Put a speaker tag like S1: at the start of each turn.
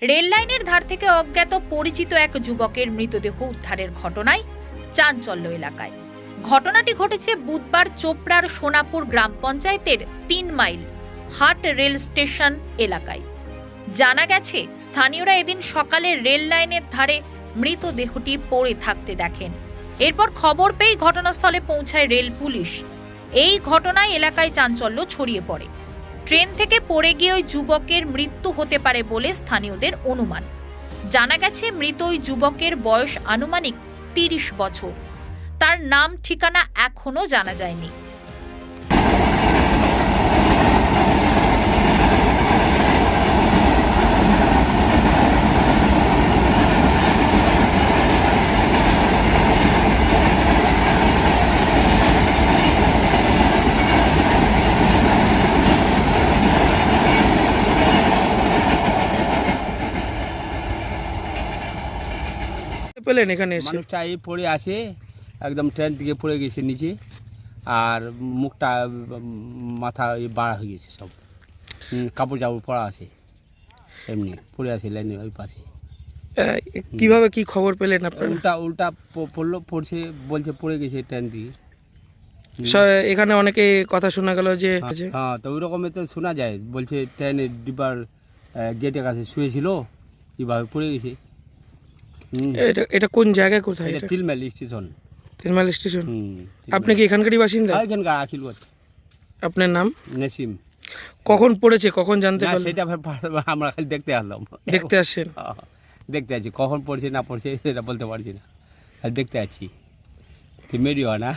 S1: Rail লাইনের ধার থেকে অজ্ঞাত পরিচিত এক যুবকের মৃতদেহ উদ্ধারের ঘটনায় চাঞ্চল্য এলাকায়। ঘটনাটি ঘটেছে বুধবার চোপড়ার সোনাপুর গ্রাম পঞ্চায়েতের ৩ মাইল হাট রেল স্টেশন এলাকায়। জানা গেছে, স্থানীয়রা এদিন সকালে রেল লাইনের ধারে মৃতদেহটি পড়ে থাকতে দেখেন। এরপর খবর পেয়ে ঘটনাস্থলে পৌঁছায় রেল পুলিশ। এই ঘটনায় এলাকায় চাঞ্চল্য ছড়িয়ে পড়ে। ট্রেন থেকে পড়ে গিয়ে ওই যুবকের মৃত্যু হতে পারে বলে স্থানীয়দের অনুমান। জানা গেছে, মৃত ওই যুবকের বয়স আনুমানিক ৩০ বছর। তার নাম ঠিকানা এখনো জানা যায়নি।
S2: পেলেন এখানে এসে?
S3: মানুষটা এই পড়ে আছে, একদম ট্রেন থেকে পড়ে গেছে নিচে, আর মুখটা মাথা বাড়া হয়ে গেছে, সব কাপড় চাপড় পরা আছে, এমনি পড়ে আছে লাইনের ওই পাশে।
S2: কিভাবে কি খবর পেলেন আপনারা?
S3: উল্টা উল্টা পড়ছে, বলছে পড়ে গেছে ট্রেন দিয়ে।
S2: এখানে অনেকে কথা শোনা গেল যে
S3: হ্যাঁ, তো ওই রকমের তো শোনা যায়, বলছে ট্রেনের ডিব্বার গেটের কাছে শুয়েছিল, কীভাবে পড়ে গেছে।
S2: এটা কোন জায়গায়, কোথায়?
S3: এটা ৩ মাইল স্টেশন।
S2: ৩ mile station. আপনি কি এখানকারই বাসিন্দা?
S3: এখানকার আখিলগঞ্জ।
S2: আপনার নাম?
S3: নেসিম।
S2: কখন পড়েছে, কখন জানতে পারলেন?
S3: সেটা আমরা খালি দেখতে আসলাম।
S2: দেখতে আসছেন?
S3: দেখতে আছি, কখন পড়ছে না পড়ছে সেটা বলতে পারছি না, আর দেখতে আছি। মেডিও না।